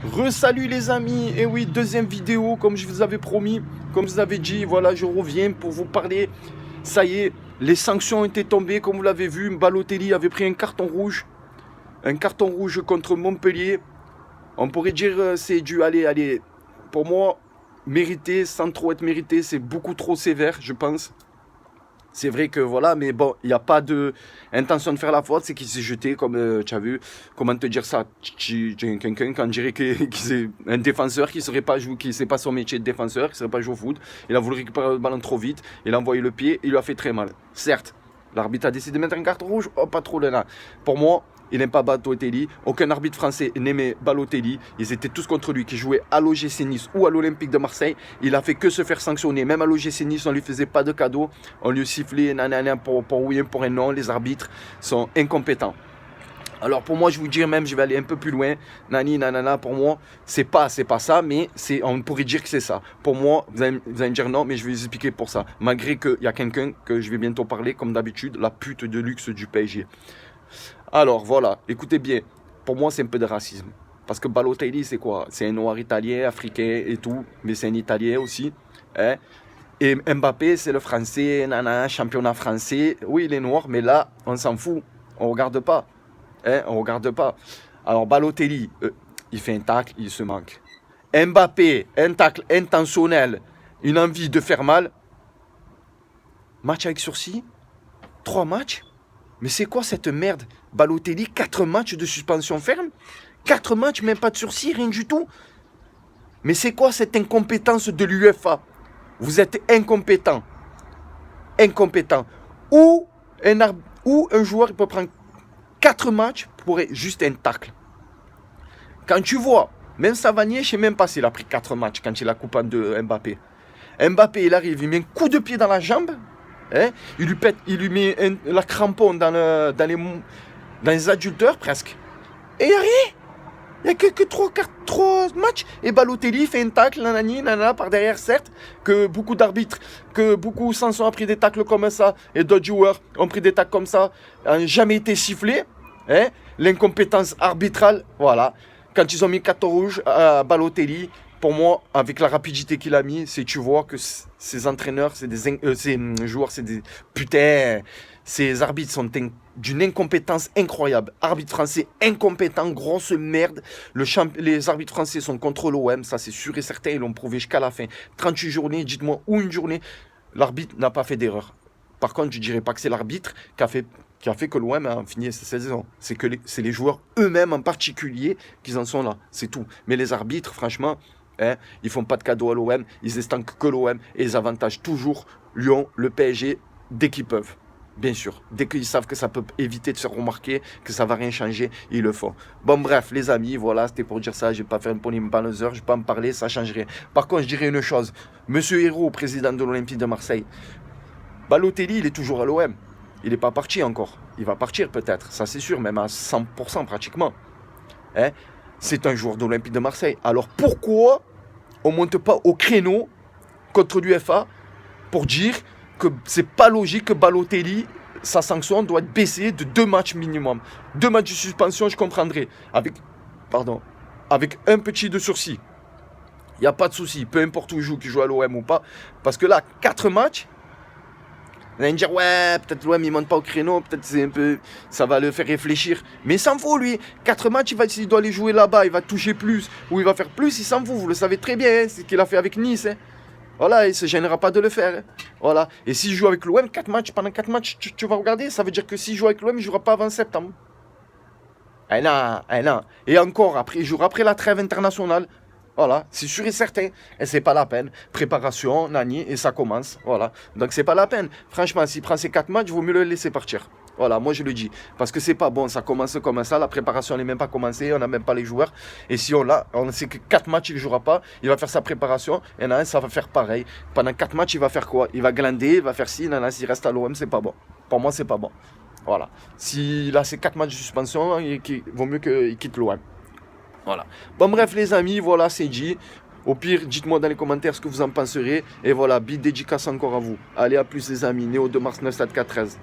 Re-salut les amis, et oui, deuxième vidéo, comme je vous avais promis, comme je vous avais dit, voilà, je reviens pour vous parler. Ça y est, les sanctions ont été tombées, comme vous l'avez vu, Balotelli avait pris un carton rouge contre Montpellier. On pourrait dire c'est dû, allez, pour moi, mérité, sans trop être mérité, c'est beaucoup trop sévère, je pense. C'est vrai que voilà, mais bon, il n'y a pas d'intention de faire la faute, c'est qu'il s'est jeté, comme tu as vu, comment te dire ça, quelqu'un quand dirait que c'est un défenseur qui serait pas joué, qui sait pas son métier de défenseur, qui ne serait pas joué au foot, il a voulu récupérer le ballon trop vite, il a envoyé le pied, il lui a fait très mal. Certes, l'arbitre a décidé de mettre un carton rouge, oh, pas trop là. Pour moi, il n'aime pas Balotelli. Aucun arbitre français n'aimait Balotelli. Ils étaient tous contre lui, qui jouait à l'OGC Nice ou à l'Olympique de Marseille. Il a fait que se faire sanctionner. Même à l'OGC Nice, on ne lui faisait pas de cadeau. On lui sifflait nanana pour oui, pour un non. Les arbitres sont incompétents. Alors pour moi, je vous dire même, je vais aller un peu plus loin. Nani, nanana, pour moi, c'est pas ça, mais on pourrait dire que c'est ça. Pour moi, vous allez me dire non, mais je vais vous expliquer pour ça. Malgré qu'il y a quelqu'un que je vais bientôt parler, comme d'habitude, la pute de luxe du PSG. Alors voilà, écoutez bien, pour moi c'est un peu de racisme. Parce que Balotelli c'est quoi? C'est un noir italien, africain et tout, mais c'est un italien aussi. Hein? Et Mbappé c'est le français, nana, championnat français. Oui il est noir, mais là on s'en fout, on regarde pas. Hein? On regarde pas. Alors Balotelli, il fait un tacle, il se manque. Mbappé, un tacle intentionnel, une envie de faire mal. Match avec sursis, 3 matchs. Mais c'est quoi cette merde? Balotelli, 4 matchs de suspension ferme? 4 matchs, même pas de sursis, rien du tout? Mais c'est quoi cette incompétence de l'UEFA? Vous êtes incompétent. Incompétent. Ou un joueur il peut prendre 4 matchs pour juste un tacle. Quand tu vois, même Savanier, je ne sais même pas s'il a pris 4 matchs quand il a coupé en deux Mbappé. Mbappé, il arrive, il met un coup de pied dans la jambe. Hein, il lui met la crampon dans les adducteurs presque. Et il n'y a rien. Il n'y a que 3 matchs. Et Balotelli fait un tacle, nanana, par derrière, certes. Que beaucoup Sanson a pris des tacles comme ça. Et d'autres joueurs ont pris des tacles comme ça. N'ont jamais été sifflés. Hein, l'incompétence arbitrale, voilà. Quand ils ont mis carton rouge à Balotelli, pour moi, avec la rapidité qu'il a mis, tu vois que ces entraîneurs, ces joueurs, c'est des putain, ces arbitres sont d'une incompétence incroyable. Arbitre français incompétent, grosse merde. Les arbitres français sont contre l'OM, ça c'est sûr et certain, ils l'ont prouvé jusqu'à la fin. 38 journées, dites-moi où une journée, l'arbitre n'a pas fait d'erreur. Par contre, je ne dirais pas que c'est l'arbitre qui a fait que l'OM a fini cette saison. C'est les joueurs eux-mêmes en particulier qui en sont là, c'est tout. Mais les arbitres, franchement, hein, ils font pas de cadeau à l'OM, ils estanquent que l'OM et ils avantagent toujours Lyon, le PSG, dès qu'ils peuvent. Bien sûr, dès qu'ils savent que ça peut éviter de se remarquer, que ça va rien changer, ils le font. Bon bref, les amis, voilà, c'était pour dire ça, je vais pas faire une polémique pendant 2 heures, je vais pas en parler, ça changerait. Par contre, je dirais une chose, Monsieur Hérault, président de l'Olympique de Marseille, Balotelli, il est toujours à l'OM. Il n'est pas parti encore. Il va partir peut-être, ça c'est sûr, même à 100% pratiquement. Hein? C'est un joueur de l'Olympique de Marseille. Alors pourquoi on ne monte pas au créneau contre l'UEFA pour dire que c'est pas logique que Balotelli, sa sanction doit être baissée de 2 matchs minimum. 2 matchs de suspension, je comprendrais. Avec un petit de sursis. Il n'y a pas de souci, peu importe où il joue, qu'il joue à l'OM ou pas. Parce que là, 4 matchs, vous allez me dire, ouais, peut-être l'OM il monte pas au créneau, peut-être ça va le faire réfléchir. Mais il s'en fout lui. 4 matchs, s'il doit aller jouer là-bas, il va toucher plus, ou il va faire plus, il s'en fout, vous le savez très bien, hein, c'est ce qu'il a fait avec Nice. Hein. Voilà, il ne se gênera pas de le faire. Hein. Voilà. Et s'il joue avec l'OM, pendant 4 matchs, tu vas regarder, ça veut dire que s'il joue avec l'OM, il ne jouera pas avant septembre. Eh non. Et encore, après, il jouera après la trêve internationale. Voilà, c'est sûr et certain. Et c'est pas la peine. Préparation, nani, et ça commence. Voilà. Donc c'est pas la peine. Franchement, s'il prend ces 4 matchs, il vaut mieux le laisser partir. Voilà, moi je le dis. Parce que c'est pas bon, ça commence comme ça. La préparation n'est même pas commencée, on n'a même pas les joueurs. Et si on sait que 4 matchs, il ne jouera pas. Il va faire sa préparation. Et il y en a un, ça va faire pareil. Pendant 4 matchs, il va faire quoi? Il va glander, il va faire ci. S'il reste à l'OM, c'est pas bon. Pour moi, c'est pas bon. Voilà. S'il a ces 4 matchs de suspension, il vaut mieux qu'il quitte l'OM. Voilà. Bon bref les amis, voilà c'est dit. Au pire, dites-moi dans les commentaires ce que vous en penserez. Et voilà, big dédicace encore à vous. Allez, à plus les amis. Néo de Mars 97413.